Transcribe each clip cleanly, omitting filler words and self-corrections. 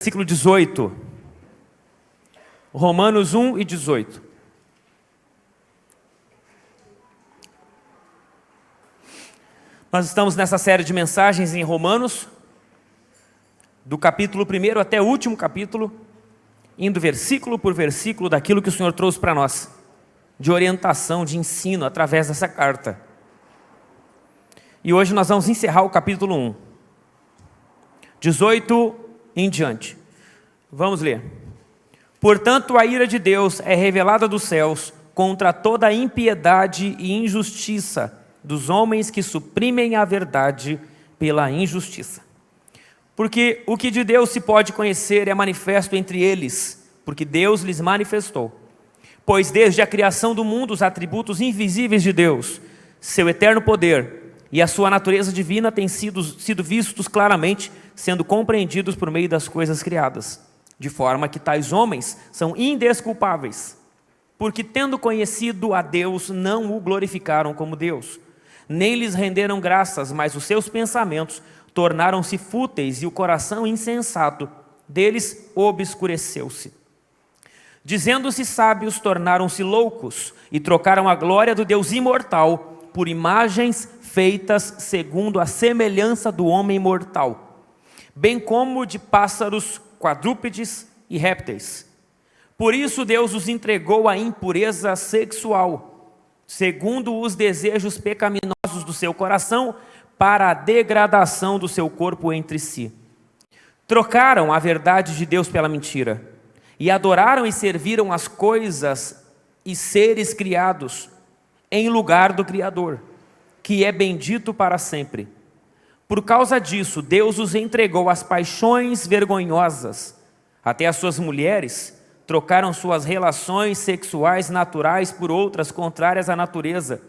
Versículo 18. Romanos 1 e 18. Nós estamos nessa série de mensagens em Romanos, do capítulo 1 até o último capítulo, indo versículo por versículo daquilo que o Senhor trouxe para nós, de orientação, de ensino, através dessa carta. E hoje nós vamos encerrar o capítulo 1, 18 em diante. Vamos ler. Portanto, a ira de Deus é revelada dos céus contra toda a impiedade e injustiça dos homens que suprimem a verdade pela injustiça. Porque o que de Deus se pode conhecer é manifesto entre eles, porque Deus lhes manifestou. Pois desde a criação do mundo os atributos invisíveis de Deus, seu eterno poder e a sua natureza divina têm sido vistos claramente, sendo compreendidos por meio das coisas criadas, de forma que tais homens são indesculpáveis, porque tendo conhecido a Deus, não o glorificaram como Deus, nem lhes renderam graças, mas os seus pensamentos tornaram-se fúteis e o coração insensato deles obscureceu-se. Dizendo-se sábios, tornaram-se loucos e trocaram a glória do Deus imortal por imagens feitas segundo a semelhança do homem mortal, bem como de pássaros, quadrúpedes e répteis. Por isso Deus os entregou à impureza sexual, segundo os desejos pecaminosos do seu coração, para a degradação do seu corpo entre si. Trocaram a verdade de Deus pela mentira, e adoraram e serviram as coisas e seres criados em lugar do Criador, que é bendito para sempre. Por causa disso, Deus os entregou às paixões vergonhosas. Até as suas mulheres trocaram suas relações sexuais naturais por outras contrárias à natureza.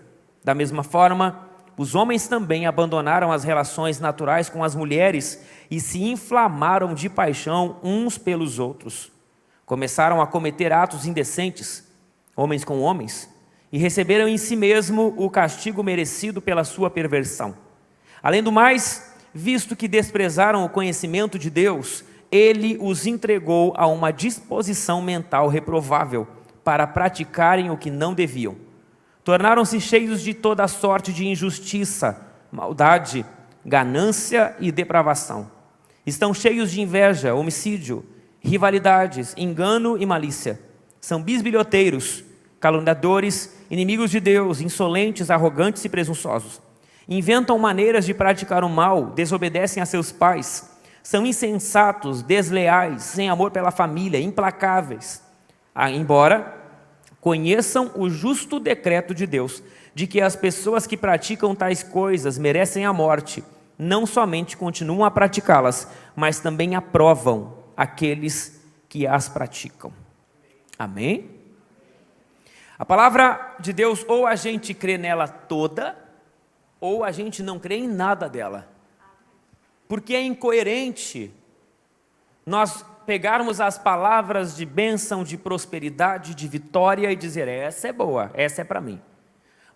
Da mesma forma, os homens também abandonaram as relações naturais com as mulheres e se inflamaram de paixão uns pelos outros. Começaram a cometer atos indecentes, homens com homens, e receberam em si mesmo o castigo merecido pela sua perversão. Além do mais, visto que desprezaram o conhecimento de Deus, Ele os entregou a uma disposição mental reprovável para praticarem o que não deviam. Tornaram-se cheios de toda sorte de injustiça, maldade, ganância e depravação. Estão cheios de inveja, homicídio, rivalidades, engano e malícia. São bisbilhoteiros, caluniadores, inimigos de Deus, insolentes, arrogantes e presunçosos. Inventam maneiras de praticar o mal, desobedecem a seus pais, são insensatos, desleais, sem amor pela família, implacáveis. Embora conheçam o justo decreto de Deus, de que as pessoas que praticam tais coisas merecem a morte, não somente continuam a praticá-las, mas também aprovam aqueles que as praticam. Amém? A palavra de Deus, ou a gente crê nela toda, ou a gente não crê em nada dela. Porque é incoerente nós pegarmos as palavras de bênção, de prosperidade, de vitória e dizer, essa é boa, essa é para mim.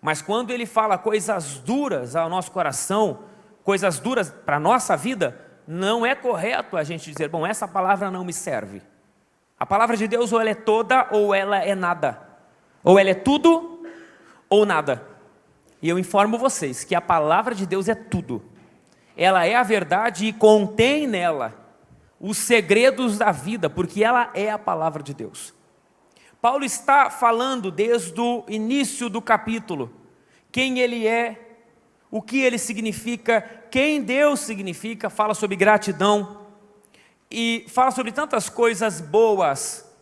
Mas quando ele fala coisas duras ao nosso coração, coisas duras para a nossa vida, não é correto a gente dizer, bom, essa palavra não me serve. A palavra de Deus ou ela é toda ou ela é nada. Ou ela é tudo ou nada. E eu informo vocês que a palavra de Deus é tudo. Ela é a verdade e contém nela os segredos da vida, porque ela é a palavra de Deus. Paulo está falando desde o início do capítulo, quem ele é, o que ele significa, quem Deus significa, fala sobre gratidão e fala sobre tantas coisas boas.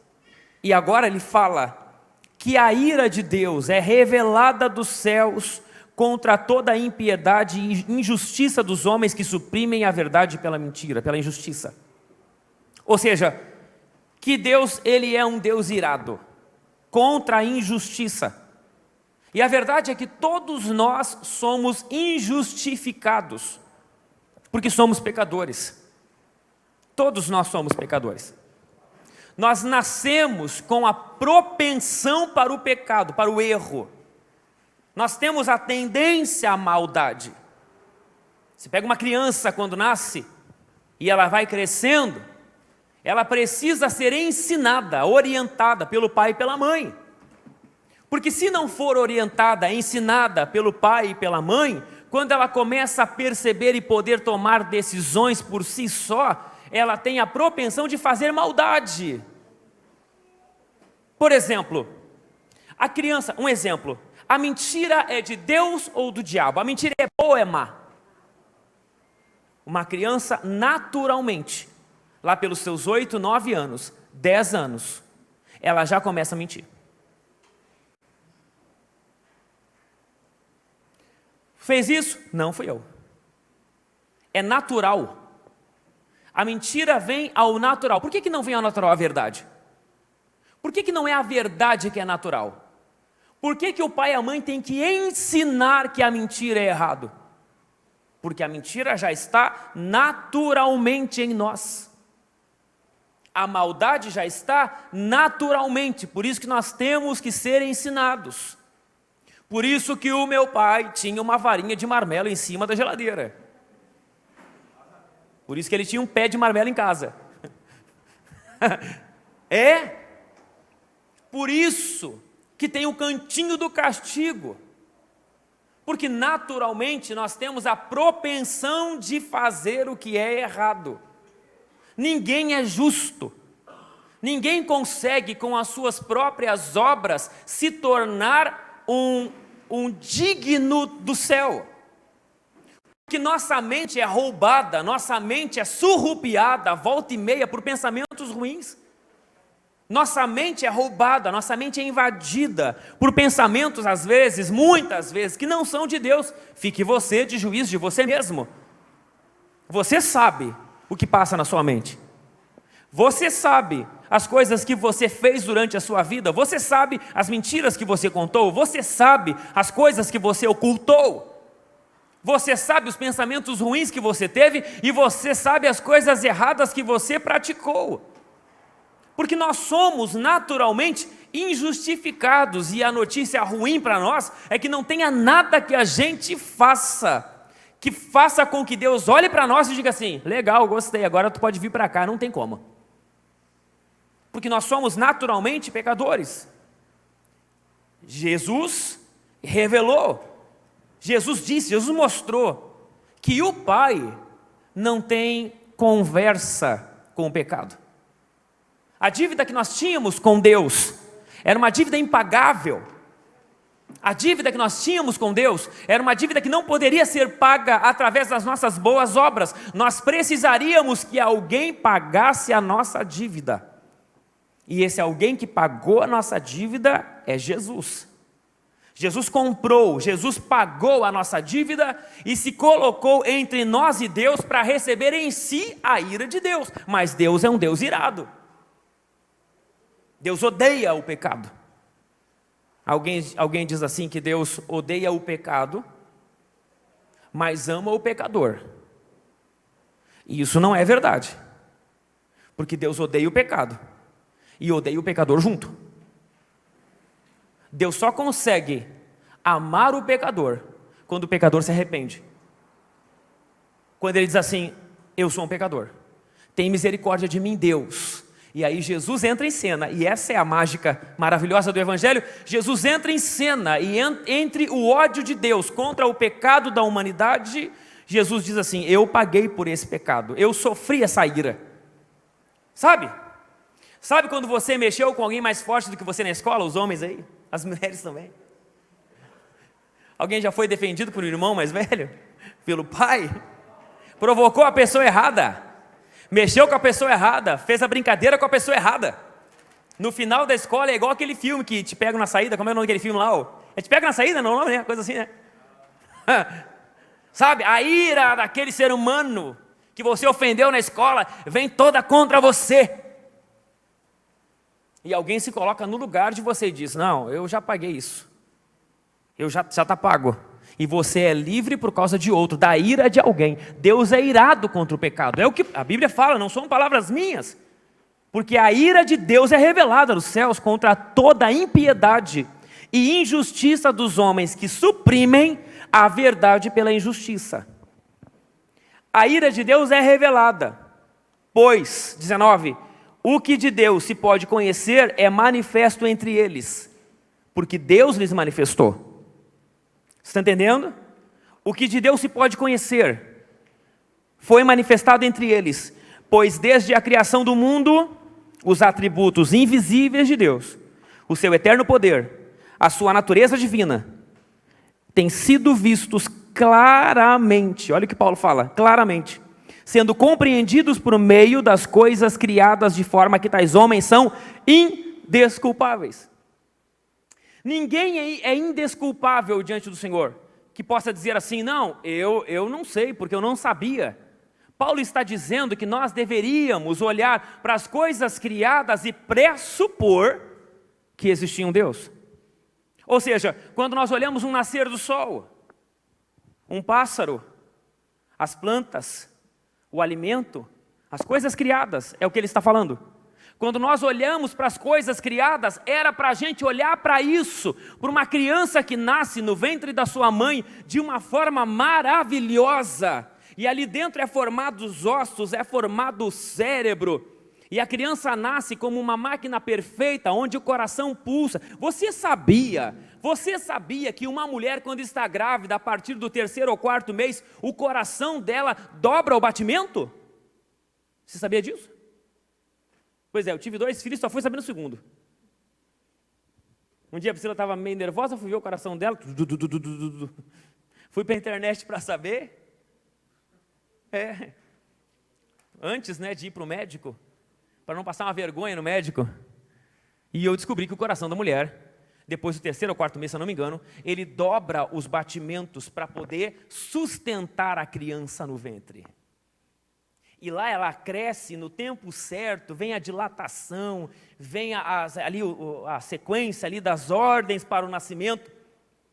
E agora ele fala que a ira de Deus é revelada dos céus contra toda a impiedade e injustiça dos homens que suprimem a verdade pela mentira, pela injustiça. Ou seja, que Deus, ele é um Deus irado contra a injustiça. E a verdade é que todos nós somos injustificados, porque somos pecadores. Todos nós somos pecadores. Nós nascemos com a propensão para o pecado, para o erro. Nós temos a tendência à maldade. Você pega uma criança quando nasce, e ela vai crescendo, ela precisa ser ensinada, orientada pelo pai e pela mãe. Porque se não for orientada, ensinada pelo pai e pela mãe, quando ela começa a perceber e poder tomar decisões por si só, ela tem a propensão de fazer maldade. Por exemplo, a criança, um exemplo, a mentira é de Deus ou do diabo? A mentira é boa ou é má? Uma criança, naturalmente, lá pelos seus 8, 9 anos, 10 anos, ela já começa a mentir. Fez isso? Não fui eu. É natural. A mentira vem ao natural. Por que não vem ao natural a verdade? Por que não é a verdade que é natural? Por que o pai e a mãe têm que ensinar que a mentira é errado? Porque a mentira já está naturalmente em nós. A maldade já está naturalmente, por isso que nós temos que ser ensinados. Por isso que o meu pai tinha uma varinha de marmelo em cima da geladeira. Por isso que ele tinha um pé de marmelo em casa. É por isso que tem o cantinho do castigo. Porque naturalmente nós temos a propensão de fazer o que é errado. Ninguém é justo. Ninguém consegue com as suas próprias obras se tornar um digno do céu. Porque nossa mente é roubada, nossa mente é surrupiada, volta e meia por pensamentos ruins. Nossa mente é roubada, nossa mente é invadida por pensamentos, às vezes, muitas vezes, que não são de Deus. Fique você de juiz de você mesmo. Você sabe o que passa na sua mente. Você sabe as coisas que você fez durante a sua vida. Você sabe as mentiras que você contou. Você sabe as coisas que você ocultou. Você sabe os pensamentos ruins que você teve. E você sabe as coisas erradas que você praticou. Porque nós somos naturalmente injustificados. E a notícia ruim para nós é que não tenha nada que a gente faça que faça com que Deus olhe para nós e diga assim: legal, gostei, agora tu pode vir para cá. Não tem como. Porque nós somos naturalmente pecadores. Jesus revelou, Jesus disse, Jesus mostrou que o Pai não tem conversa com o pecado. A dívida que nós tínhamos com Deus era uma dívida impagável. A dívida que nós tínhamos com Deus era uma dívida que não poderia ser paga através das nossas boas obras. Nós precisaríamos que alguém pagasse a nossa dívida. E esse alguém que pagou a nossa dívida é Jesus. Jesus comprou, Jesus pagou a nossa dívida e se colocou entre nós e Deus para receber em si a ira de Deus. Mas Deus é um Deus irado. Deus odeia o pecado. Alguém diz assim que Deus odeia o pecado, mas ama o pecador. E isso não é verdade. Porque Deus odeia o pecado e odeia o pecador junto. Deus só consegue amar o pecador quando o pecador se arrepende. Quando ele diz assim: eu sou um pecador, tem misericórdia de mim, Deus. E aí Jesus entra em cena, e essa é a mágica maravilhosa do Evangelho. Jesus entra em cena, e entre o ódio de Deus contra o pecado da humanidade, Jesus diz assim: eu paguei por esse pecado, eu sofri essa ira. Sabe quando você mexeu com alguém mais forte do que você na escola? Os homens aí, as mulheres também. Alguém já foi defendido por um irmão mais velho? Pelo pai? Provocou a pessoa errada, mexeu com a pessoa errada, fez a brincadeira com a pessoa errada. No final da escola é igual aquele filme que te pega na saída. Como é o nome daquele filme lá? É Te Pega na Saída, não é o nome, né? Coisa assim, né? Sabe, a ira daquele ser humano que você ofendeu na escola vem toda contra você. E alguém se coloca no lugar de você e diz: não, eu já paguei isso. Já está pago. E você é livre por causa de outro, da ira de alguém. Deus é irado contra o pecado. É o que a Bíblia fala, não são palavras minhas. Porque a ira de Deus é revelada nos céus contra toda a impiedade e injustiça dos homens que suprimem a verdade pela injustiça. A ira de Deus é revelada, pois, 19, O que de Deus se pode conhecer é manifesto entre eles, porque Deus lhes manifestou. Você está entendendo? O que de Deus se pode conhecer foi manifestado entre eles, pois desde a criação do mundo, os atributos invisíveis de Deus, o seu eterno poder, a sua natureza divina, têm sido vistos claramente. Olha o que Paulo fala, claramente, sendo compreendidos por meio das coisas criadas, de forma que tais homens são indesculpáveis. Ninguém é indesculpável diante do Senhor, que possa dizer assim, não, eu não sei, porque eu não sabia. Paulo está dizendo que nós deveríamos olhar para as coisas criadas e pressupor que existia um Deus. Ou seja, quando nós olhamos um nascer do sol, um pássaro, as plantas, o alimento, as coisas criadas, é o que ele está falando. Quando nós olhamos para as coisas criadas, era para a gente olhar para isso, para uma criança que nasce no ventre da sua mãe de uma forma maravilhosa. E ali dentro é formado os ossos, é formado o cérebro. E a criança nasce como uma máquina perfeita, onde o coração pulsa. Você sabia que uma mulher, quando está grávida, a partir do 3º ou 4º mês, o coração dela dobra o batimento? Você sabia disso? Pois é, eu tive 2 filhos, só fui saber no 2º. Um dia a Priscila estava meio nervosa, fui ver o coração dela. Fui para a internet para saber. Antes, de ir para o médico, para não passar uma vergonha no médico. E eu descobri que o coração da mulher, depois do 3º ou 4º mês, se eu não me engano, ele dobra os batimentos para poder sustentar a criança no ventre. E lá ela cresce no tempo certo, vem a dilatação, vem a sequência ali das ordens para o nascimento.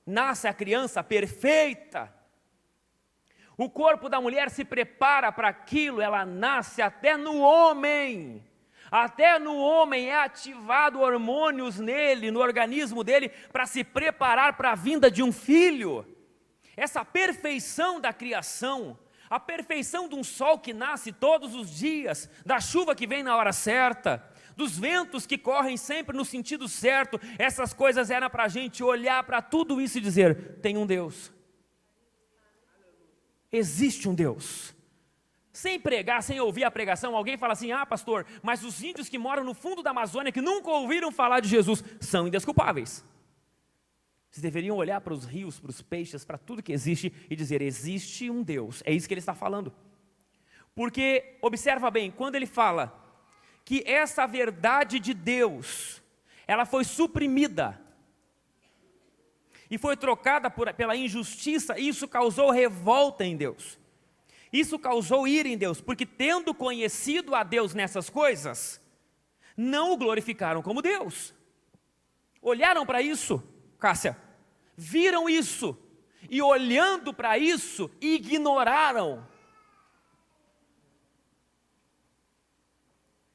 Nasce a criança perfeita. O corpo da mulher se prepara para aquilo, ela nasce até no homem. Até no homem é ativado hormônios nele, no organismo dele, para se preparar para a vinda de um filho. Essa perfeição da criação, a perfeição de um sol que nasce todos os dias, da chuva que vem na hora certa, dos ventos que correm sempre no sentido certo, essas coisas eram para a gente olhar para tudo isso e dizer, tem um Deus. Existe um Deus. Sem pregar, sem ouvir a pregação, alguém fala assim, pastor, mas os índios que moram no fundo da Amazônia, que nunca ouviram falar de Jesus, são indesculpáveis. Vocês deveriam olhar para os rios, para os peixes, para tudo que existe e dizer, existe um Deus. É isso que ele está falando. Porque, observa bem, quando ele fala que essa verdade de Deus, ela foi suprimida e foi trocada pela injustiça, isso causou revolta em Deus. Isso causou ira em Deus, porque tendo conhecido a Deus nessas coisas, não o glorificaram como Deus. Olharam para isso, Cássia, viram isso, e olhando para isso, ignoraram.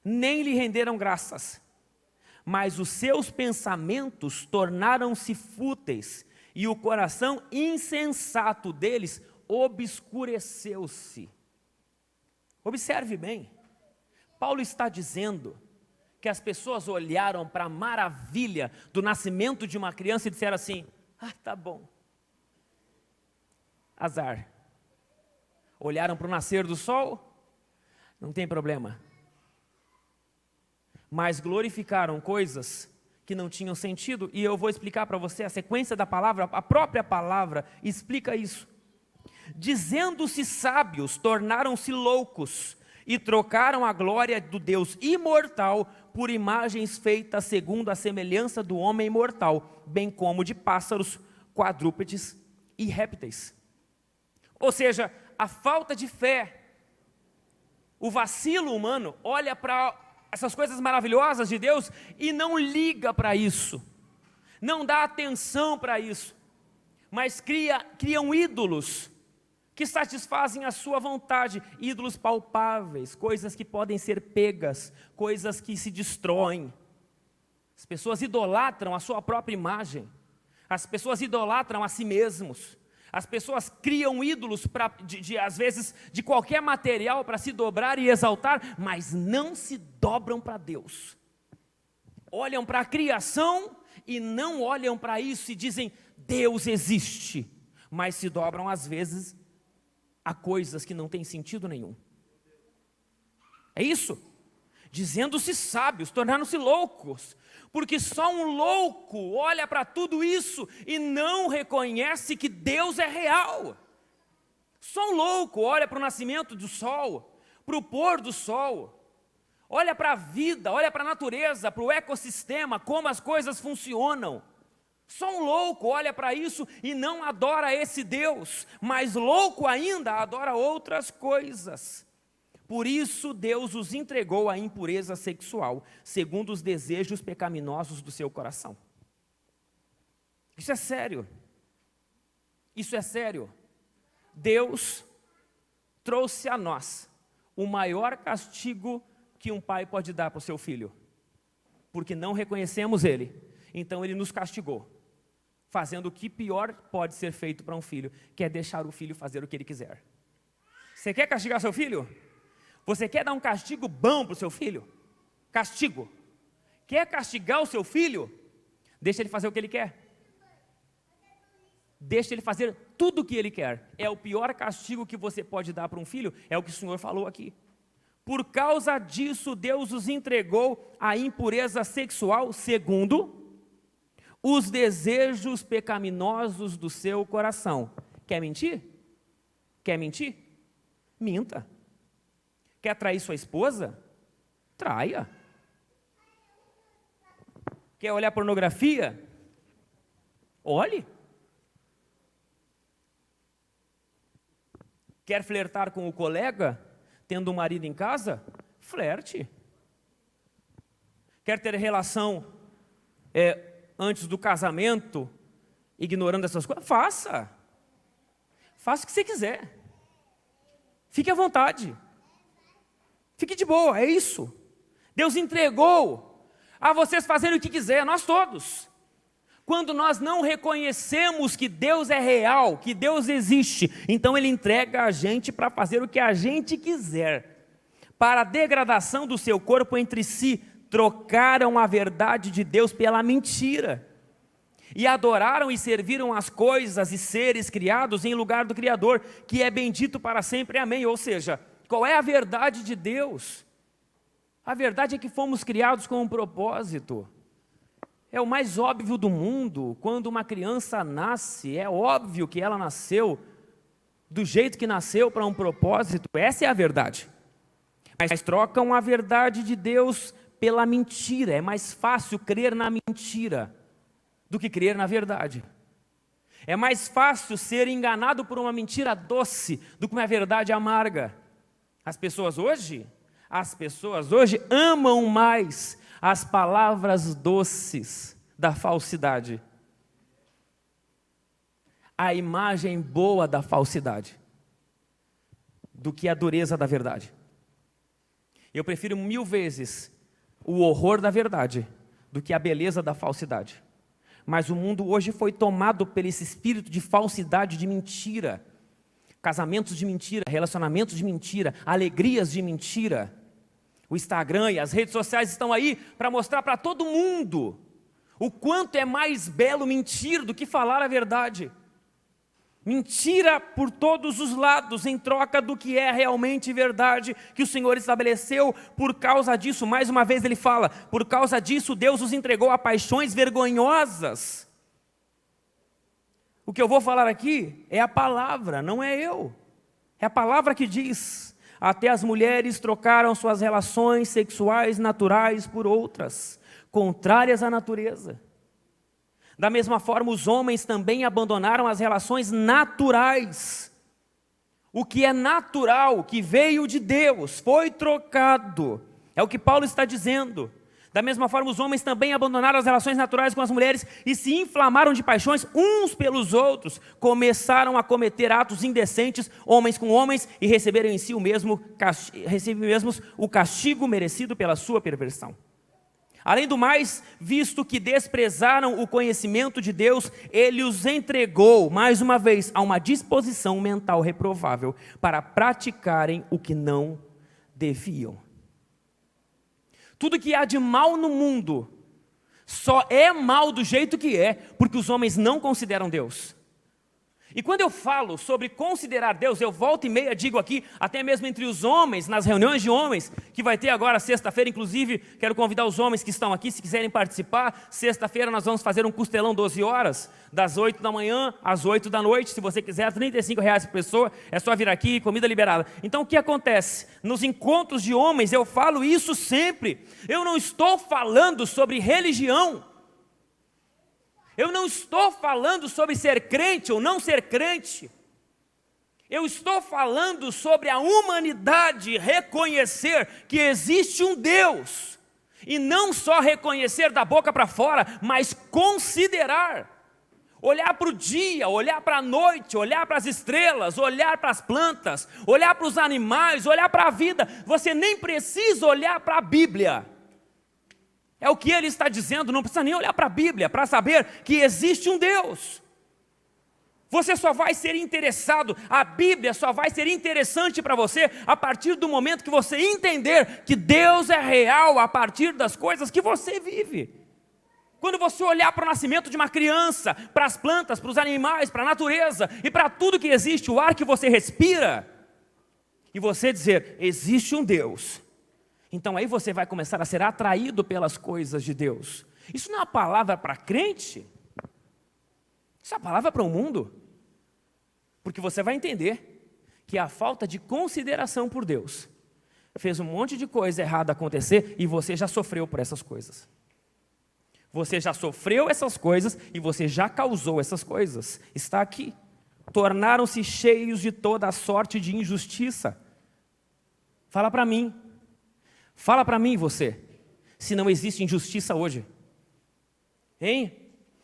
Nem lhe renderam graças, mas os seus pensamentos tornaram-se fúteis, e o coração insensato deles obscureceu-se. Observe bem, Paulo está dizendo que as pessoas olharam para a maravilha do nascimento de uma criança e disseram assim, tá bom, azar. Olharam para o nascer do sol, não tem problema. Mas glorificaram coisas que não tinham sentido, e eu vou explicar para você a sequência da palavra, a própria palavra explica isso. Dizendo-se sábios, tornaram-se loucos, e trocaram a glória do Deus imortal por imagens feitas segundo a semelhança do homem mortal, bem como de pássaros, quadrúpedes e répteis. Ou seja, a falta de fé, o vacilo humano, olha para essas coisas maravilhosas de Deus e não liga para isso, não dá atenção para isso, mas criam ídolos que satisfazem a sua vontade, ídolos palpáveis, coisas que podem ser pegas, coisas que se destroem. As pessoas idolatram a sua própria imagem, as pessoas idolatram a si mesmos, As pessoas criam ídolos, às vezes, de qualquer material para se dobrar e exaltar, mas não se dobram para Deus. Olham para a criação e não olham para isso e dizem, Deus existe. Mas se dobram, às vezes, a coisas que não têm sentido nenhum. É isso. Dizendo-se sábios, tornaram-se loucos. Porque só um louco olha para tudo isso e não reconhece que Deus é real. Só um louco olha para o nascimento do sol, para o pôr do sol, olha para a vida, olha para a natureza, para o ecossistema, como as coisas funcionam. Só um louco olha para isso e não adora esse Deus, mas louco ainda adora outras coisas. Por isso Deus os entregou à impureza sexual, segundo os desejos pecaminosos do seu coração. Isso é sério. Isso é sério. Deus trouxe a nós o maior castigo que um pai pode dar para o seu filho, porque não reconhecemos Ele, então Ele nos castigou, fazendo o que pior pode ser feito para um filho, que é deixar o filho fazer o que ele quiser. Você quer castigar seu filho? Você quer dar um castigo bom para o seu filho? Castigo. Quer castigar o seu filho? Deixa ele fazer o que ele quer. Deixa ele fazer tudo o que ele quer. É o pior castigo que você pode dar para um filho, é o que o Senhor falou aqui. Por causa disso, Deus os entregou à impureza sexual, segundo os desejos pecaminosos do seu coração. Quer mentir? Quer mentir? Minta. Quer trair sua esposa? Traia. Quer olhar pornografia? Olhe. Quer flertar com o colega, tendo um marido em casa? Flerte. Quer ter relação antes do casamento, ignorando essas coisas? Faça. Faça o que você quiser. Fique à vontade. Fique de boa, é isso. Deus entregou a vocês fazerem o que quiser, nós todos. Quando nós não reconhecemos que Deus é real, que Deus existe, então Ele entrega a gente para fazer o que a gente quiser. Para a degradação do seu corpo entre si, trocaram a verdade de Deus pela mentira. E adoraram e serviram as coisas e seres criados em lugar do Criador, que é bendito para sempre, amém. Ou seja, qual é a verdade de Deus? A verdade é que fomos criados com um propósito. É o mais óbvio do mundo. Quando uma criança nasce, é óbvio que ela nasceu do jeito que nasceu para um propósito. Essa é a verdade. Mas trocam a verdade de Deus pela mentira. É mais fácil crer na mentira do que crer na verdade. É mais fácil ser enganado por uma mentira doce do que uma verdade amarga. As pessoas hoje amam mais as palavras doces da falsidade, a imagem boa da falsidade, do que a dureza da verdade. Eu prefiro 1000 vezes o horror da verdade do que a beleza da falsidade. Mas o mundo hoje foi tomado por esse espírito de falsidade, de mentira. Casamentos de mentira, relacionamentos de mentira, alegrias de mentira. O Instagram e as redes sociais estão aí para mostrar para todo mundo o quanto é mais belo mentir do que falar a verdade. Mentira por todos os lados, em troca do que é realmente verdade, que o Senhor estabeleceu. Por causa disso, mais uma vez ele fala, por causa disso Deus os entregou a paixões vergonhosas. O que eu vou falar aqui é a palavra, não é eu. É a palavra que diz, até as mulheres trocaram suas relações sexuais naturais por outras, contrárias à natureza. Da mesma forma, os homens também abandonaram as relações naturais. O que é natural, que veio de Deus, foi trocado. É o que Paulo está dizendo. Da mesma forma, os homens também abandonaram as relações naturais com as mulheres e se inflamaram de paixões uns pelos outros. Começaram a cometer atos indecentes, homens com homens, e receberam em si o castigo merecido pela sua perversão. Além do mais, visto que desprezaram o conhecimento de Deus, ele os entregou, mais uma vez, a uma disposição mental reprovável para praticarem o que não deviam. Tudo que há de mal no mundo só é mal do jeito que é, porque os homens não consideram Deus. E quando eu falo sobre considerar Deus, eu volta e meia digo aqui, até mesmo entre os homens, nas reuniões de homens, que vai ter agora sexta-feira, inclusive, quero convidar os homens que estão aqui, se quiserem participar, sexta-feira nós vamos fazer um costelão 12 horas, das 8 da manhã às 8 da noite, se você quiser, R$35 por pessoa, é só vir aqui, comida liberada. Então o que acontece? Nos encontros de homens eu falo isso sempre, eu não estou falando sobre religião, eu não estou falando sobre ser crente ou não ser crente. Eu estou falando sobre a humanidade reconhecer que existe um Deus. E não só reconhecer da boca para fora, mas considerar. Olhar para o dia, olhar para a noite, olhar para as estrelas, olhar para as plantas, olhar para os animais, olhar para a vida. Você nem precisa olhar para a Bíblia. É o que ele está dizendo, não precisa nem olhar para a Bíblia para saber que existe um Deus. Você só vai ser interessado, a Bíblia só vai ser interessante para você a partir do momento que você entender que Deus é real a partir das coisas que você vive. Quando você olhar para o nascimento de uma criança, para as plantas, para os animais, para a natureza e para tudo que existe, o ar que você respira, e você dizer, existe um Deus. Então aí você vai começar a ser atraído pelas coisas de Deus. Isso não é uma palavra para crente? Isso é uma palavra para o mundo. Porque você vai entender que a falta de consideração por Deus fez um monte de coisa errada acontecer e você já sofreu por essas coisas. Você já sofreu essas coisas e você já causou essas coisas. Está aqui. Tornaram-se cheios de toda a sorte de injustiça. Fala para mim. Fala para mim, você, se não existe injustiça hoje. Hein?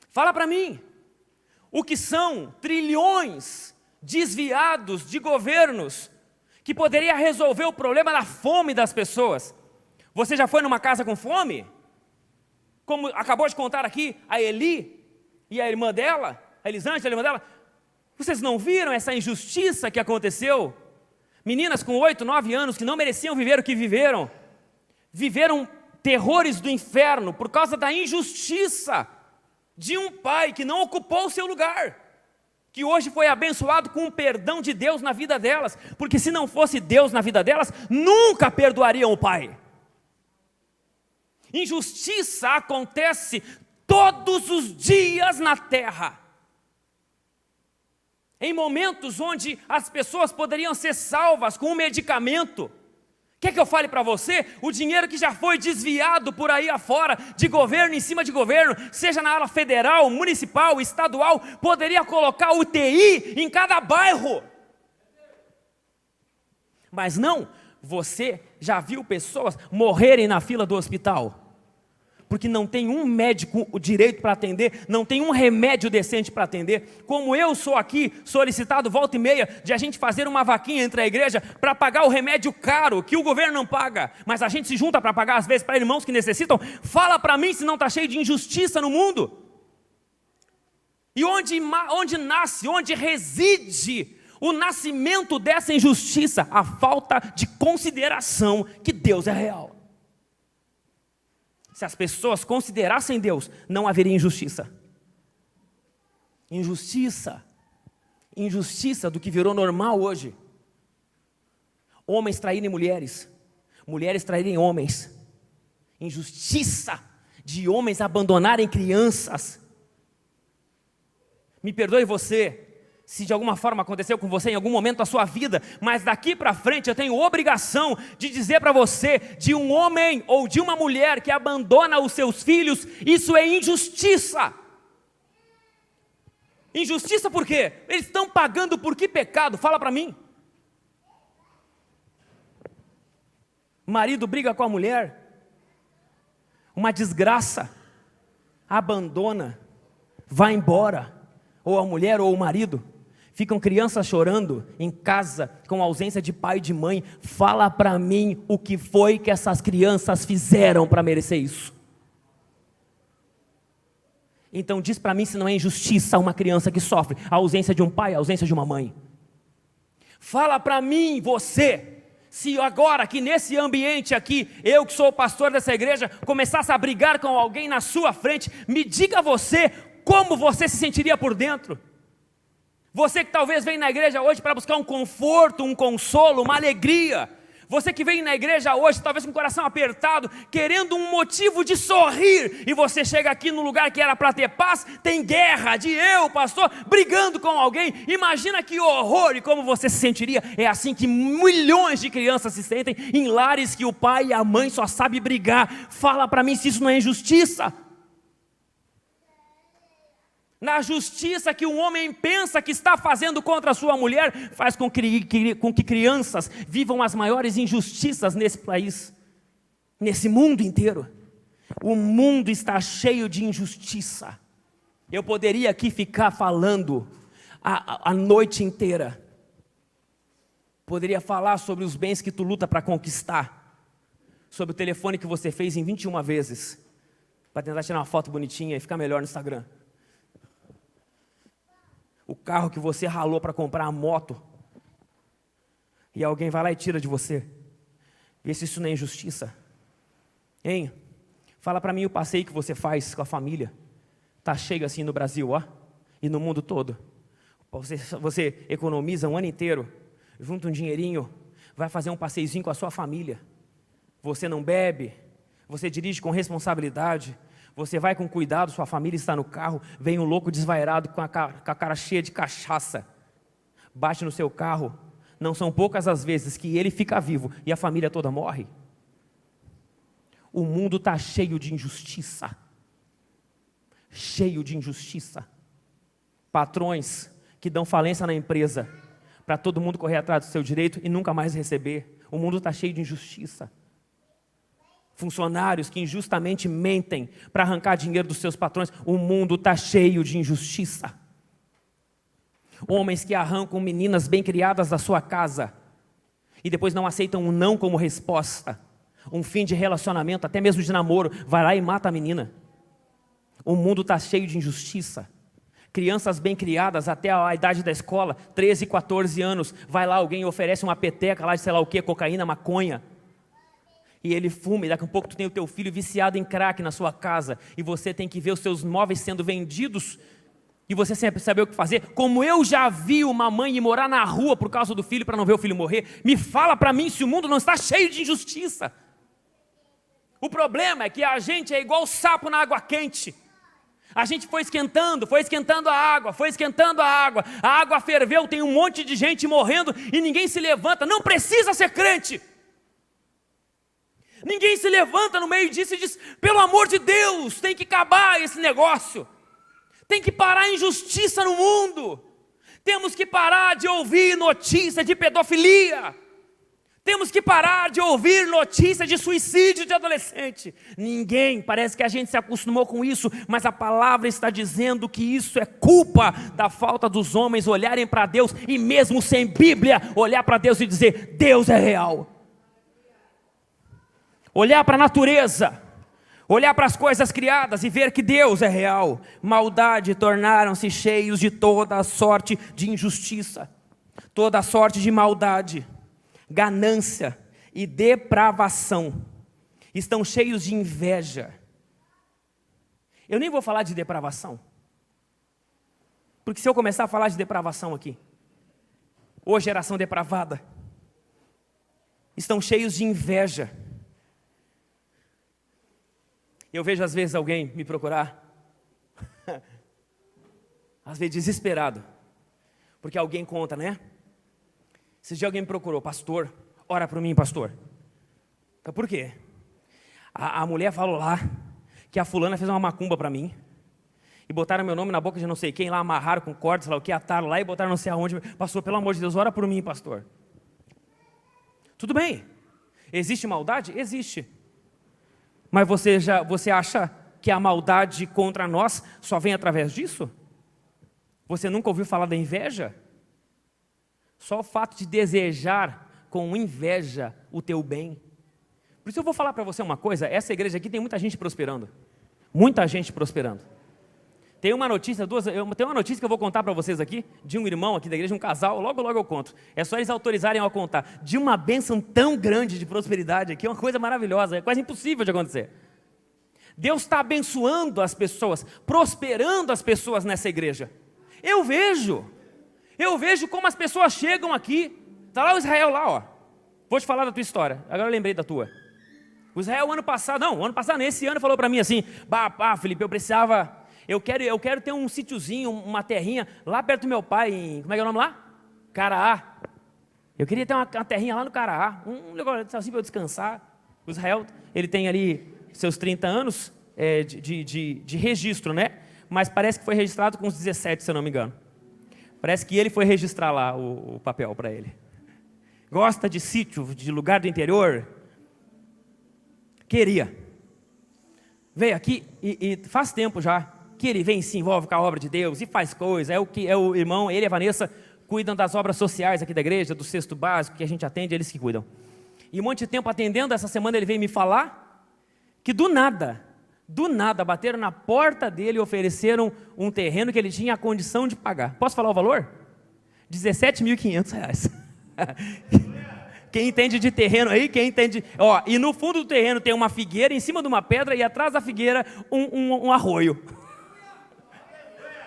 Fala para mim. O que são trilhões desviados de governos que poderia resolver o problema da fome das pessoas. Você já foi numa casa com fome? Como acabou de contar aqui, a Eli e a irmã dela, a Elisângela, a irmã dela. Vocês não viram essa injustiça que aconteceu? Meninas com 8, 9 anos que não mereciam viver o que viveram. Viveram terrores do inferno por causa da injustiça de um pai que não ocupou o seu lugar, que hoje foi abençoado com o perdão de Deus na vida delas, porque se não fosse Deus na vida delas, nunca perdoariam o pai. Injustiça acontece todos os dias na terra, em momentos onde as pessoas poderiam ser salvas com um medicamento. Quer que eu fale para você? O dinheiro que já foi desviado por aí afora, de governo em cima de governo, seja na área federal, municipal, estadual, poderia colocar UTI em cada bairro. Mas não, você já viu pessoas morrerem na fila do hospital? Porque não tem um médico o direito para atender, não tem um remédio decente para atender. Como eu sou aqui solicitado volta e meia de a gente fazer uma vaquinha entre a igreja para pagar o remédio caro que o governo não paga, mas a gente se junta para pagar às vezes para irmãos que necessitam. Fala para mim se não está cheio de injustiça no mundo. E onde nasce, onde reside o nascimento dessa injustiça? A falta de consideração que Deus é real. Se as pessoas considerassem Deus, não haveria injustiça. Injustiça. Injustiça do que virou normal hoje. Homens traírem mulheres. Mulheres traírem homens. Injustiça de homens abandonarem crianças. Me perdoe você, se de alguma forma aconteceu com você em algum momento da sua vida, mas daqui para frente eu tenho obrigação de dizer para você, de um homem ou de uma mulher que abandona os seus filhos, isso é injustiça. Injustiça por quê? Eles estão pagando por que pecado? Fala para mim. Marido briga com a mulher, uma desgraça, abandona, vai embora, ou a mulher ou o marido. Ficam crianças chorando em casa com ausência de pai e de mãe. Fala para mim o que foi que essas crianças fizeram para merecer isso. Então diz para mim se não é injustiça uma criança que sofre a ausência de um pai, a ausência de uma mãe. Fala para mim, você, se agora que nesse ambiente aqui, eu que sou o pastor dessa igreja, começasse a brigar com alguém na sua frente, me diga você, como você se sentiria por dentro? Você que talvez vem na igreja hoje para buscar um conforto, um consolo, uma alegria. Você que vem na igreja hoje, talvez com o coração apertado, querendo um motivo de sorrir, e você chega aqui no lugar que era para ter paz, tem guerra de eu, pastor, brigando com alguém. Imagina que horror e como você se sentiria. É assim que milhões de crianças se sentem em lares que o pai e a mãe só sabem brigar. Fala para mim se isso não é injustiça. Na justiça que um homem pensa que está fazendo contra a sua mulher, faz com que crianças vivam as maiores injustiças nesse país, nesse mundo inteiro. O mundo está cheio de injustiça. Eu poderia aqui ficar falando a noite inteira. Poderia falar sobre os bens que tu luta para conquistar, sobre o telefone que você fez em 21 vezes, para tentar tirar uma foto bonitinha e ficar melhor no Instagram. O carro que você ralou para comprar a moto, e alguém vai lá e tira de você. Vê se isso não é injustiça. Hein? Fala para mim o passeio que você faz com a família. Está cheio assim no Brasil, ó, e no mundo todo. Você economiza um ano inteiro, junta um dinheirinho, vai fazer um passeiozinho com a sua família. Você não bebe, você dirige com responsabilidade. Você vai com cuidado, sua família está no carro, vem um louco desvairado com a cara cheia de cachaça, bate no seu carro. Não são poucas as vezes que ele fica vivo e a família toda morre. O mundo está cheio de injustiça. Cheio de injustiça. Patrões que dão falência na empresa para todo mundo correr atrás do seu direito e nunca mais receber. O mundo está cheio de injustiça. Funcionários que injustamente mentem para arrancar dinheiro dos seus patrões. O mundo está cheio de injustiça. Homens que arrancam meninas bem criadas da sua casa e depois não aceitam um não como resposta. Um fim de relacionamento, até mesmo de namoro, vai lá e mata a menina. O mundo está cheio de injustiça. Crianças bem criadas até a idade da escola, 13, 14 anos, vai lá alguém e oferece uma peteca lá de sei lá o que, cocaína, maconha. E ele fuma, e daqui a pouco tu tem o teu filho viciado em crack na sua casa, e você tem que ver os seus móveis sendo vendidos, e você sem saber o que fazer. Como eu já vi uma mãe ir morar na rua por causa do filho, para não ver o filho morrer. Me fala para mim se o mundo não está cheio de injustiça. O problema é que a gente é igual sapo na água quente. A gente foi esquentando a água, a água ferveu, tem um monte de gente morrendo, e ninguém se levanta. Não precisa ser crente. Ninguém se levanta no meio disso e diz: pelo amor de Deus, tem que acabar esse negócio. Tem que parar a injustiça no mundo. Temos que parar de ouvir notícia de pedofilia. Temos que parar de ouvir notícia de suicídio de adolescente. Ninguém, parece que a gente se acostumou com isso, mas a palavra está dizendo que isso é culpa da falta dos homens olharem para Deus e mesmo sem Bíblia, olhar para Deus e dizer: Deus é real. Olhar para a natureza, olhar para as coisas criadas e ver que Deus é real. Maldade, tornaram-se cheios de toda a sorte de injustiça, toda a sorte de maldade, ganância e depravação. Estão cheios de inveja. Eu nem vou falar de depravação, porque se eu começar a falar de depravação aqui, ô geração depravada, estão cheios de inveja. Eu vejo às vezes alguém me procurar, às vezes desesperado, porque alguém conta, né? Esse dia alguém me procurou: pastor, ora por mim, pastor. Então, por quê? A mulher falou lá que a fulana fez uma macumba para mim, e botaram meu nome na boca de não sei quem lá, amarraram com cordas, sei lá o que, ataram lá e botaram não sei aonde. Pastor, pelo amor de Deus, ora por mim, pastor. Tudo bem, existe maldade? Existe. Mas você acha que a maldade contra nós só vem através disso? Você nunca ouviu falar da inveja? Só o fato de desejar com inveja o teu bem. Por isso eu vou falar para você uma coisa: essa igreja aqui tem muita gente prosperando. Muita gente prosperando. Tem uma notícia, tem uma notícia que eu vou contar para vocês aqui, de um irmão aqui da igreja, um casal, logo eu conto. É só eles autorizarem eu a contar. De uma bênção tão grande de prosperidade aqui, uma coisa maravilhosa, é quase impossível de acontecer. Deus está abençoando as pessoas, prosperando as pessoas nessa igreja. Eu vejo como as pessoas chegam aqui. Está lá o Israel lá, ó. Vou te falar da tua história, agora eu lembrei da tua. O Israel esse ano falou para mim assim, Felipe, eu quero ter um sítiozinho, uma terrinha, lá perto do meu pai, como é que é o nome lá? Caraá. Eu queria ter uma terrinha lá no Caraá, um lugar assim para eu descansar. O Israel, ele tem ali seus 30 anos de registro, né? Mas parece que foi registrado com uns 17, se eu não me engano. Parece que ele foi registrar lá o papel para ele. Gosta de sítio, de lugar do interior? Queria. Veio aqui e faz tempo já que ele vem e se envolve com a obra de Deus e faz coisa. É o irmão, ele e a Vanessa cuidam das obras sociais aqui da igreja, do cesto básico que a gente atende, eles que cuidam. E um monte de tempo atendendo, essa semana ele veio me falar que do nada, bateram na porta dele e ofereceram um terreno que ele tinha a condição de pagar. Posso falar o valor? R$17.500. Quem entende de terreno aí, quem entende... e no fundo do terreno tem uma figueira, em cima de uma pedra, e atrás da figueira um arroio.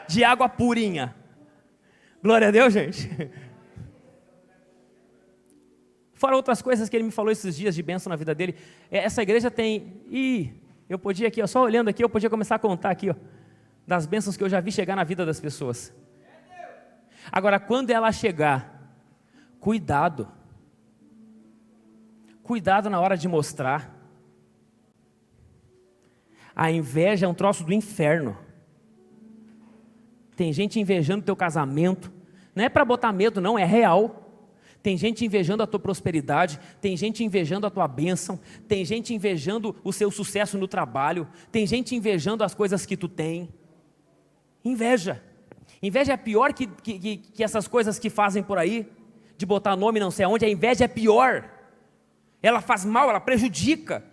De água purinha. Glória a Deus, gente. Fora outras coisas que ele me falou esses dias de bênção na vida dele. Essa igreja tem... eu podia aqui, só olhando aqui, eu podia começar a contar aqui, das bênçãos que eu já vi chegar na vida das pessoas. Agora, quando ela chegar, cuidado. Cuidado na hora de mostrar. A inveja é um troço do inferno. Tem gente invejando o teu casamento. Não é para botar medo, não, é real. Tem gente invejando a tua prosperidade, tem gente invejando a tua bênção, tem gente invejando o seu sucesso no trabalho, tem gente invejando as coisas que tu tem. Inveja. Inveja é pior que essas coisas que fazem por aí, de botar nome não sei aonde. A inveja é pior. Ela faz mal, ela prejudica.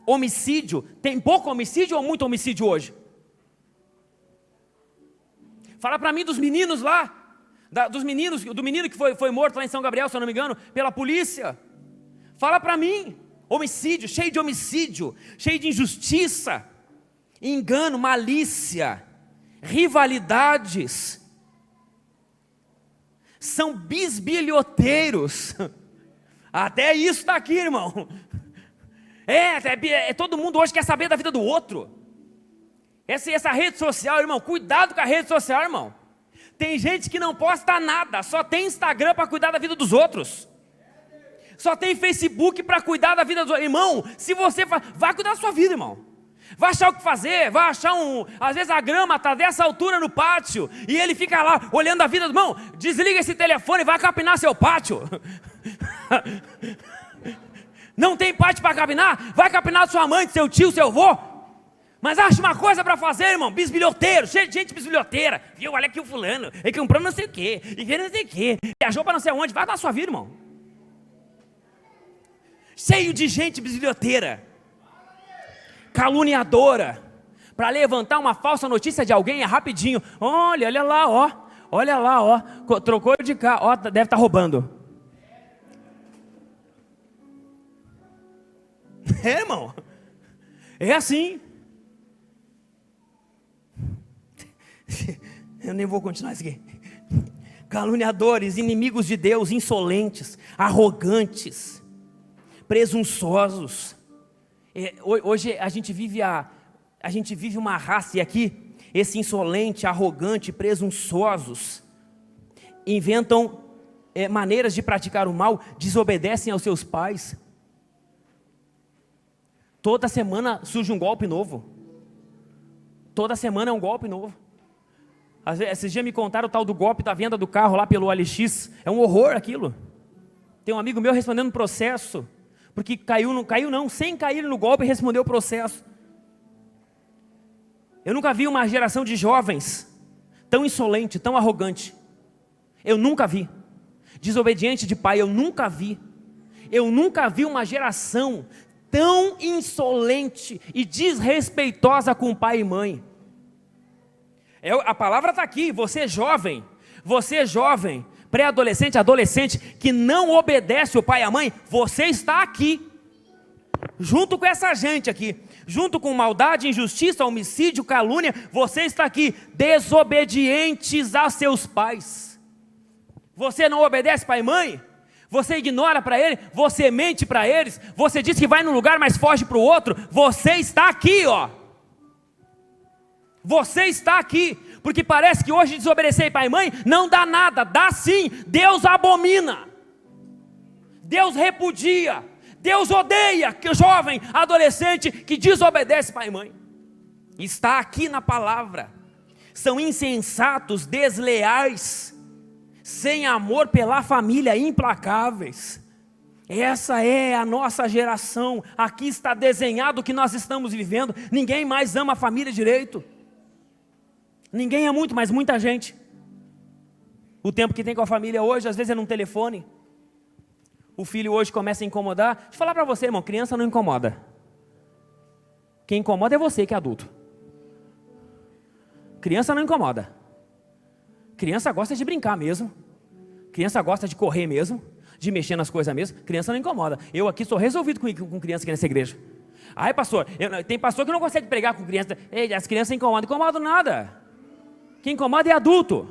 Homicídio, tem pouco homicídio ou muito homicídio hoje? Fala para mim dos meninos lá, do menino que foi morto lá em São Gabriel, se eu não me engano, pela polícia. Fala para mim, homicídio, cheio de injustiça, engano, malícia, rivalidades. São bisbilhoteiros. Até isso está aqui, irmão. Todo mundo hoje quer saber da vida do outro. Essa rede social, irmão, cuidado com a rede social, irmão. Tem gente que não posta nada, só tem Instagram para cuidar da vida dos outros. Só tem Facebook para cuidar da vida dos outros. Irmão, se você vai cuidar da sua vida, irmão. Vai achar o que fazer, vai achar às vezes a grama está dessa altura no pátio, e ele fica lá olhando a vida do irmão. Desliga esse telefone e vai capinar seu pátio. Não tem pátio para capinar? Vai capinar sua mãe, seu tio, seu avô. Mas acha uma coisa para fazer, irmão. Bisbilhoteiro, cheio de gente bisbilhoteira. Viu, olha aqui o fulano, ele comprou não sei o quê, e não sei o quê, viajou para não sei aonde. Vai dar sua vida, irmão. Cheio de gente bisbilhoteira, caluniadora, para levantar uma falsa notícia de alguém rapidinho. Olha lá, ó, trocou de carro, ó, deve estar roubando. Irmão, é assim. Eu nem vou continuar isso aqui. Caluniadores, inimigos de Deus, insolentes, arrogantes, presunçosos. Hoje a gente vive uma raça, e aqui, esse insolente, arrogante, presunçosos, inventam maneiras de praticar o mal, desobedecem aos seus pais. Toda semana surge um golpe novo. Toda semana é um golpe novo. Esses dias me contaram o tal do golpe da venda do carro lá pelo OLX. É um horror aquilo. Tem um amigo meu respondendo um processo, porque sem cair no golpe, respondeu o processo. Eu nunca vi uma geração de jovens tão insolente, tão arrogante. Eu nunca vi. Desobediente de pai, eu nunca vi. Eu nunca vi uma geração tão insolente e desrespeitosa com pai e mãe. A palavra está aqui. Você jovem, pré-adolescente, adolescente, que não obedece o pai e a mãe, você está aqui, junto com essa gente aqui, junto com maldade, injustiça, homicídio, calúnia, você está aqui, desobedientes a seus pais. Você não obedece pai e mãe? Você ignora para ele, você mente para eles, você diz que vai num lugar, mas foge para o outro. Você está aqui, ó. Você está aqui, porque parece que hoje desobedecer pai e mãe não dá nada, dá sim. Deus abomina, Deus repudia, Deus odeia que o jovem, adolescente que desobedece pai e mãe. Está aqui na palavra. São insensatos, desleais, sem amor pela família, implacáveis. Essa é a nossa geração. Aqui está desenhado o que nós estamos vivendo. Ninguém mais ama a família direito. Ninguém é muito, mas muita gente. O tempo que tem com a família hoje, às vezes é num telefone. O filho hoje começa a incomodar. Deixa eu falar para você, irmão, criança não incomoda. Quem incomoda é você que é adulto. Criança não incomoda. Criança gosta de brincar mesmo. Criança gosta de correr mesmo, de mexer nas coisas mesmo. Criança não incomoda. Eu aqui sou resolvido com criança aqui nessa igreja. Ai, pastor, tem pastor que não consegue pregar com criança. Ei, as crianças incomodam. Incomoda nada. Quem incomoda é adulto.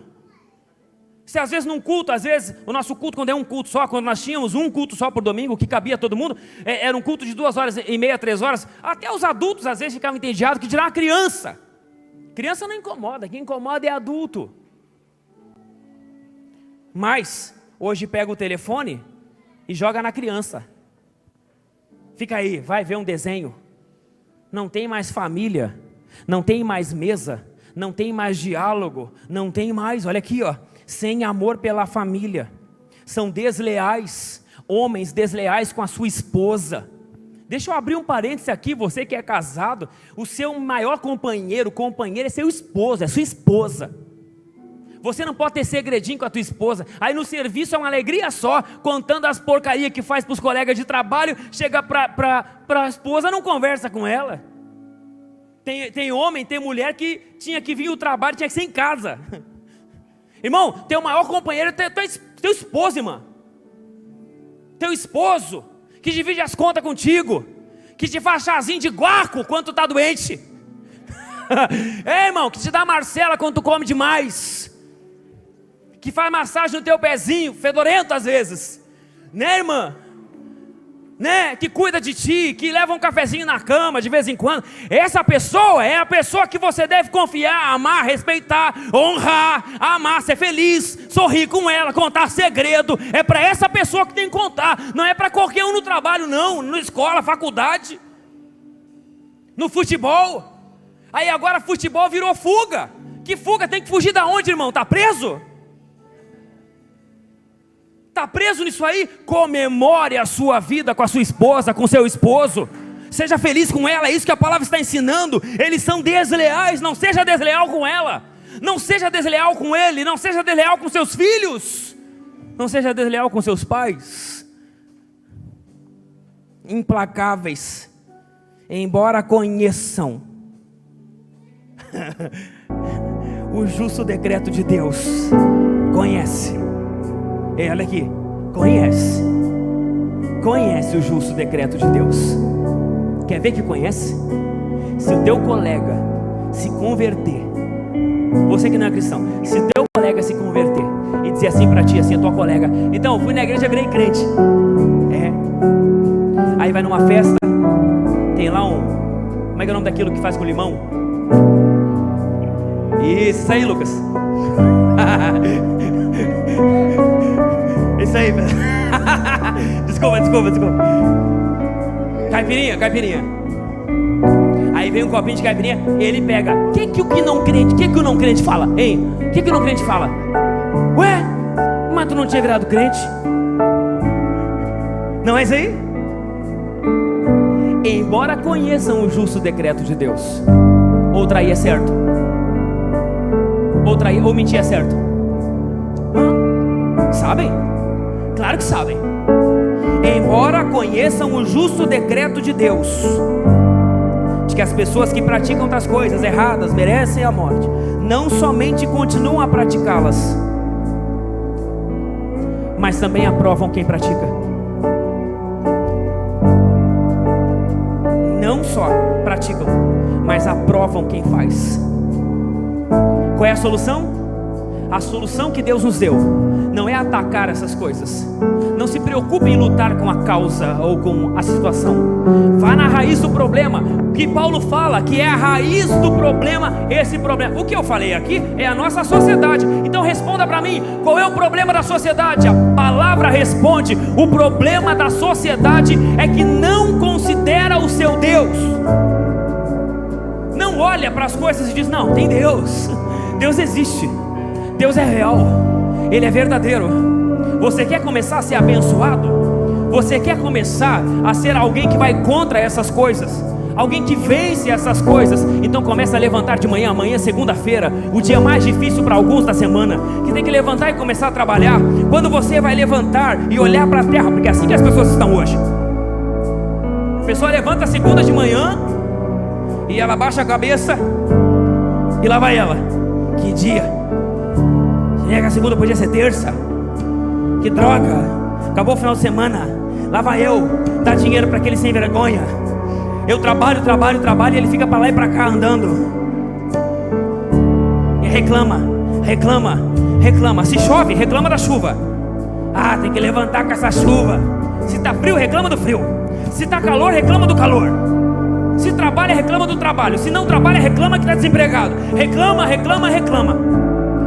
Se às vezes num culto, às vezes o nosso culto, quando é um culto só, quando nós tínhamos um culto só por domingo, que cabia todo mundo, era um culto de 2h30, 3 horas, até os adultos às vezes ficavam entediados, que dirá uma criança. Criança não incomoda, quem incomoda é adulto. Mas, hoje pega o telefone e joga na criança. Fica aí, vai ver um desenho. Não tem mais família, não tem mais mesa, não tem mais diálogo, não tem mais, olha aqui ó, sem amor pela família. São desleais, homens desleais com a sua esposa. Deixa eu abrir um parênteses aqui, você que é casado, o seu maior companheiro é seu esposo, é sua esposa. Você não pode ter segredinho com a tua esposa. Aí no serviço é uma alegria só, contando as porcarias que faz para os colegas de trabalho. Chega para a esposa, não conversa com ela. Tem homem, tem mulher que tinha que vir o trabalho, tinha que ser em casa. Irmão, teu maior companheiro é teu esposo, irmão. Teu esposo, que divide as contas contigo, que te faz chazinho de guaco quando tu está doente. É, irmão, que te dá Marcela quando tu come demais, que faz massagem no teu pezinho, fedorento às vezes, né, irmã? Né? Que cuida de ti, que leva um cafezinho na cama de vez em quando. Essa pessoa é a pessoa que você deve confiar, amar, respeitar, honrar, amar, ser feliz, sorrir com ela, contar segredo. É para essa pessoa que tem que contar, não é para qualquer um no trabalho não, na escola, faculdade, no futebol. Aí agora futebol virou fuga. Que fuga? Tem que fugir da onde, irmão? Tá preso? Está preso nisso aí? Comemore a sua vida com a sua esposa, com seu esposo. Seja feliz com ela, é isso que a palavra está ensinando. Eles são desleais, não seja desleal com ela. Não seja desleal com ele, não seja desleal com seus filhos. Não seja desleal com seus pais. Implacáveis, embora conheçam o justo decreto de Deus. Conhece. Olha aqui, conhece o justo decreto de Deus. Quer ver que conhece? Se o teu colega se converter, você que não é cristão, se o teu colega se converter e dizer assim pra ti, assim, a tua colega, então, fui na igreja, virei crente. Aí vai numa festa, tem lá como é que é o nome daquilo que faz com limão? Isso aí, Lucas. Isso aí. Desculpa. Caipirinha. Aí vem um copinho de caipirinha, ele pega. O que o não crente fala? Hein? O que o não crente fala? Ué, mas tu não tinha virado crente? Não é isso aí? Embora conheçam o justo decreto de Deus, ou trair é certo, ou mentir é certo. Sabem? Claro que sabem. Embora conheçam o justo decreto de Deus, de que as pessoas que praticam tais coisas erradas merecem a morte, não somente continuam a praticá-las, mas também aprovam quem pratica. Não só praticam, mas aprovam quem faz. Qual é a solução? A solução que Deus nos deu não é atacar essas coisas. Não se preocupe em lutar com a causa ou com a situação. Vá na raiz do problema. O que Paulo fala que é a raiz do problema, esse problema. O que eu falei aqui é a nossa sociedade. Então responda para mim, qual é o problema da sociedade? A palavra responde: o problema da sociedade é que não considera o seu Deus. Não olha para as coisas e diz: não, tem Deus. Deus existe. Deus é real, Ele é verdadeiro. Você quer começar a ser abençoado? Você quer começar a ser alguém que vai contra essas coisas? Alguém que vence essas coisas? Então começa a levantar de manhã. Amanhã é segunda-feira, o dia mais difícil para alguns da semana, que tem que levantar e começar a trabalhar. Quando você vai levantar e olhar para a terra, porque é assim que as pessoas estão hoje. A pessoa levanta a segunda de manhã e ela baixa a cabeça e lá vai ela. Que dia! Chega a segunda, podia ser terça. Que droga, acabou o final de semana. Lá vai eu dar dinheiro para aquele sem vergonha. Eu trabalho e ele fica para lá e para cá andando. E reclama. Se chove, reclama da chuva. Ah, tem que levantar com essa chuva. Se tá frio, reclama do frio. Se tá calor, reclama do calor. Se trabalha, reclama do trabalho. Se não trabalha, reclama que está desempregado. Reclama.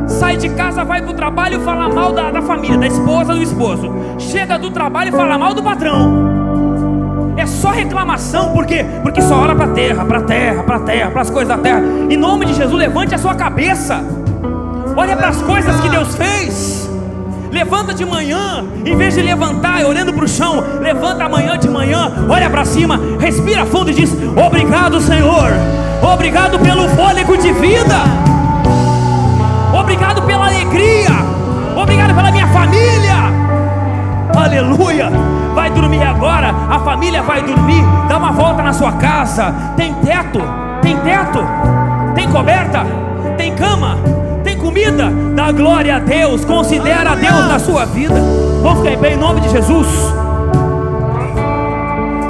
Sai de casa, vai pro trabalho e fala mal da família, da esposa, do esposo. Chega do trabalho e fala mal do patrão. É só reclamação, por quê? Porque só olha para a terra, para as coisas da terra. Em nome de Jesus, levante a sua cabeça. Olha para as coisas que Deus fez. Levanta de manhã, em vez de levantar olhando para o chão, levanta amanhã de manhã, olha para cima, respira fundo e diz: obrigado, Senhor. Obrigado pelo fôlego de vida. Obrigado pela alegria. Obrigado pela minha família. Aleluia. Vai dormir agora. A família vai dormir. Dá uma volta na sua casa. Tem teto? Tem coberta? Tem cama? Tem comida? Dá glória a Deus. Considera a Deus na sua vida. Vamos ficar em pé em nome de Jesus.